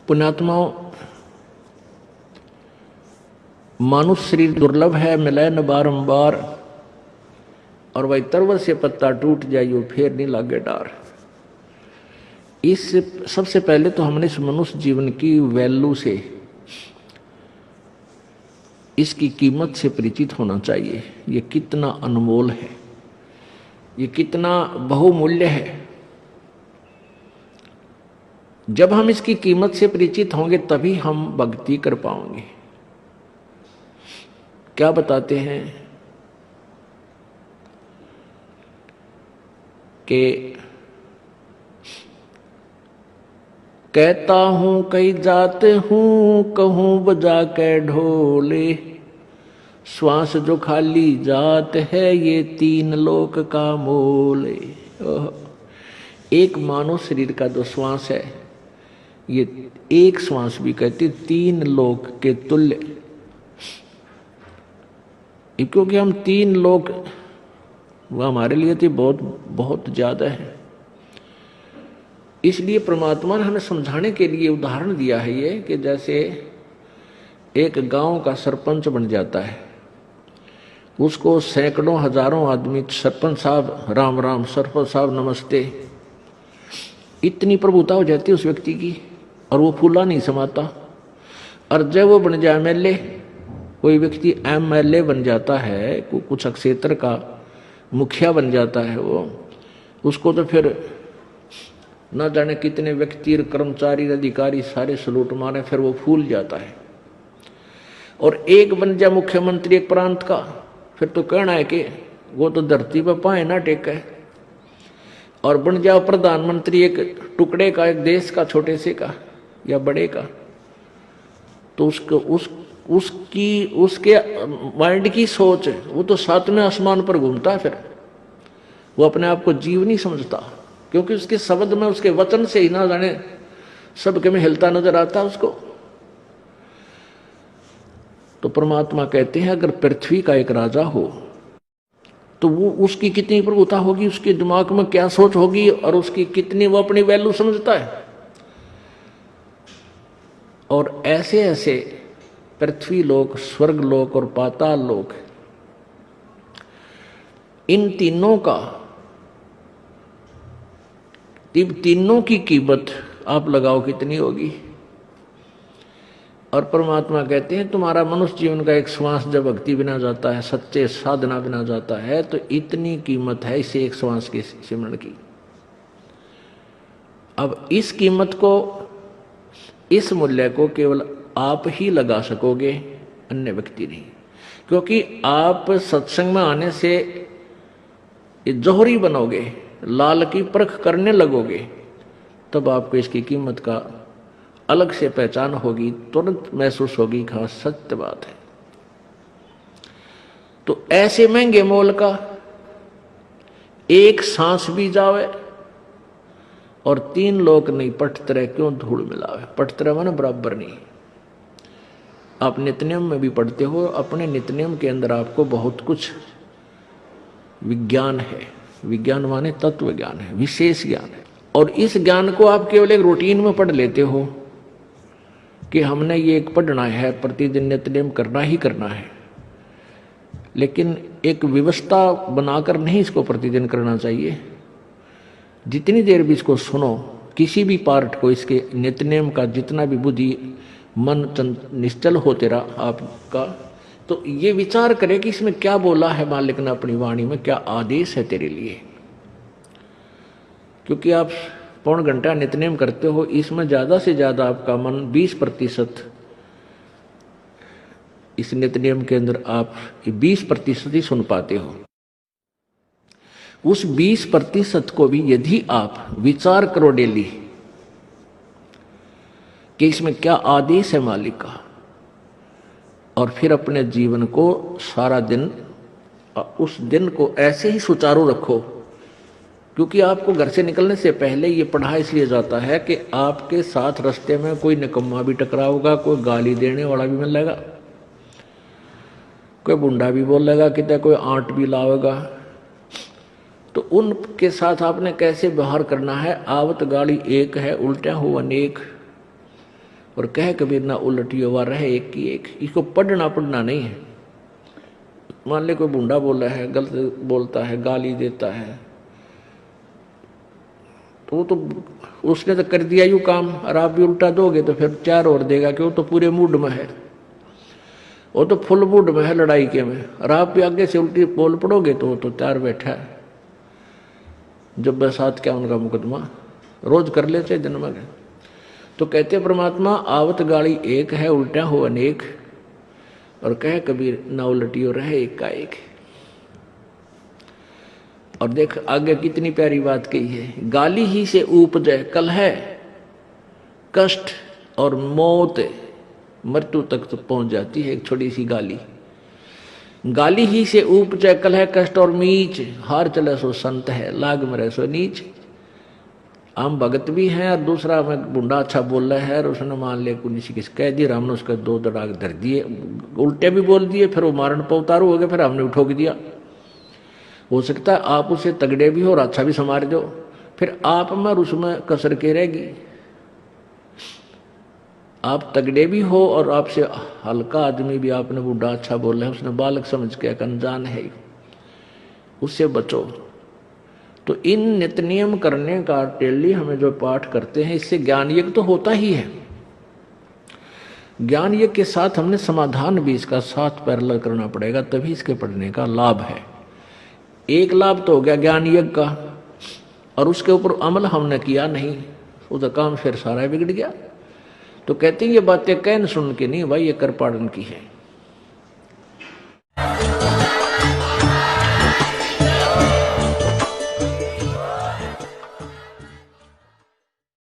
पुण्यात्माओं, मानुष शरीर दुर्लभ है, मिले न बारंबार, और वही तरवर से पत्ता टूट जाइयो फिर नहीं लागे डार। इस सबसे पहले तो हमने इस मनुष्य जीवन की वैल्यू से, इसकी कीमत से परिचित होना चाहिए। ये कितना अनमोल है, ये कितना बहुमूल्य है। जब हम इसकी कीमत से परिचित होंगे तभी हम भक्ति कर पाएंगे। क्या बताते हैं कि कहता हूं कई जाते हूं, कहूं बजा के ढोले, श्वास जो खाली जात है ये तीन लोक का मोले। एक मानव शरीर का जो श्वास है, ये एक श्वास भी कहते तीन लोक के तुल्य, क्योंकि हम तीन लोक वो हमारे लिए तो बहुत बहुत ज्यादा है। इसलिए परमात्मा ने हमें समझाने के लिए उदाहरण दिया है ये, कि जैसे एक गांव का सरपंच बन जाता है, उसको सैकड़ों हजारों आदमी सरपंच साहब राम राम, सरपंच साहब नमस्ते, इतनी प्रभुता हो जाती है उस व्यक्ति की, और वो फूला नहीं समाता। और जब वो बन जाए एमएलए, कोई व्यक्ति एमएलए बन जाता है, कुछ क्षेत्र का मुखिया बन जाता है वो, उसको तो फिर न जाने कितने व्यक्ति, कर्मचारी, अधिकारी सारे सलूट मारे, फिर वो फूल जाता है। और एक बन जाए मुख्यमंत्री एक प्रांत का, फिर तो कहना है कि वो तो धरती पर पाए ना टेके। और बन जाओ प्रधानमंत्री एक टुकड़े का, एक देश का, छोटे से का या बड़े का, तो उसके माइंड की सोच, वो तो सातवें आसमान पर घूमता है। फिर वो अपने आप को जीव नहीं समझता, क्योंकि उसके शब्द में, उसके वचन से ही ना जाने सबके में हिलता नजर आता है उसको। तो परमात्मा कहते हैं अगर पृथ्वी का एक राजा हो तो वो उसकी कितनी प्रभुता होगी, उसके दिमाग में क्या सोच होगी, और उसकी कितनी वो अपनी वैल्यू समझता है। और ऐसे ऐसे पृथ्वी लोक, स्वर्ग लोक और पाताल लोक, इन तीनों का, तीनों की कीमत आप लगाओ कितनी होगी। और परमात्मा कहते हैं तुम्हारा मनुष्य जीवन का एक श्वास जब भक्ति बिना जाता है, सच्चे साधना बिना जाता है, तो इतनी कीमत है इसे एक श्वास के सिमरण की। अब इस कीमत को, इस मूल्य को केवल आप ही लगा सकोगे, अन्य व्यक्ति नहीं। क्योंकि आप सत्संग में आने से जौहरी बनोगे, लाल की परख करने लगोगे, तब आपको इसकी कीमत का अलग से पहचान होगी, तुरंत महसूस होगी। खास सत्य बात है। तो ऐसे महंगे मोल का एक सांस भी जावे और तीन लोग नहीं पटतरे क्यों धूल मिलावे। पटतरे माने बराबर नहीं। आप नित्यनियम में भी पढ़ते हो, अपने नित्यनियम के अंदर आपको बहुत कुछ विज्ञान है। विज्ञान माने तत्व ज्ञान है, विशेष ज्ञान है। और इस ज्ञान को आप केवल एक रूटीन में पढ़ लेते हो कि हमने ये एक पढ़ना है, प्रतिदिन नित्यनियम करना ही करना है। लेकिन एक व्यवस्था बनाकर नहीं इसको प्रतिदिन करना चाहिए। जितनी देर भी इसको सुनो, किसी भी पार्ट को, इसके नित्यनियम का जितना भी बुद्धि मन निश्चल हो तेरा आपका, तो ये विचार करे कि इसमें क्या बोला है मालिक ने अपनी वाणी में, क्या आदेश है तेरे लिए। क्योंकि आप पौन घंटा नित्यनेम करते हो, इसमें ज्यादा से ज्यादा आपका मन 20% इस नित्यनेम के अंदर आप 20% ही सुन पाते हो। उस 20% को भी यदि आप विचार करो डेली कि इसमें क्या आदेश है मालिक का, और फिर अपने जीवन को सारा दिन, उस दिन को ऐसे ही सुचारू रखो। क्योंकि आपको घर से निकलने से पहले ये पढ़ा इसलिए जाता है कि आपके साथ रास्ते में कोई निकम्मा भी टकराओगा, कोई गाली देने वाला भी मिलेगा, कोई बुंडा भी बोलेगा, कितना कोई आंट भी लाएगा। तो उनके साथ आपने कैसे व्यवहार करना है। आवत गाड़ी एक है, उल्टा हो अनेक। और कह कबीर ना उलटियो वा रहे एक की एक। इसको पढ़ना पढ़ना नहीं है। मान ले कोई बूढ़ा बोला है, गलत बोलता है, गाली देता है, तो उसने तो कर दिया यूं काम, और आप भी उल्टा दोगे तो फिर 4 और देगा कि वो तो पूरे मूड में है, वो तो फुल मूड में है लड़ाई के में, और आप भी आगे से उल्टी बोल पड़ोगे तो वो तो 4 बैठा है। जब बसात क्या उनका मुकदमा रोज कर लेते जन्म में। तो कहते परमात्मा आवत गाड़ी एक है, उल्टा हो अनेक, और कह कबीर ना उलटियो रहे एक का एक। और देख आगे कितनी प्यारी बात कही है, गाली ही से उपजे कलह, कष्ट और मौत, मृत्यु तक तो पहुंच जाती है एक छोटी सी गाली। गाली ही से उपजे कलह कष्ट और मीच, हार चले सो संत है, लाग में रहे सो नीच। हम भगत भी हैं और दूसरा में बुंडा अच्छा बोल रहा है और उसने मान ले किसी किस कह दिया, हमने उसके 2 दड़ाक धर दिए, उल्टे भी बोल दिए, फिर वो मारण पर उतारू हो गए, फिर हमने उठोक दिया। हो सकता है आप उसे तगड़े भी हो और अच्छा भी संवार दो, फिर आप में और उसमें कसर के रहेगी। आप तगड़े भी हो और आपसे हल्का आदमी भी आपने बूढ़ा अच्छा बोला है, उसने बालक समझ के अनजान है, उससे बचो। तो इन नित्य नियम करने का डेली हमें जो पाठ करते हैं, इससे ज्ञान यज्ञ तो होता ही है। ज्ञान यज्ञ के साथ हमने समाधान भी इसका साथ पैरेलल करना पड़ेगा, तभी इसके पढ़ने का लाभ है। एक लाभ तो हो गया ज्ञान यज्ञ का, और उसके ऊपर अमल हमने किया नहीं, उसका काम फिर सारा बिगड़ गया। तो कहते हैं ये बातें कहन सुन के नहीं भाई, ये कर पाड़न की है।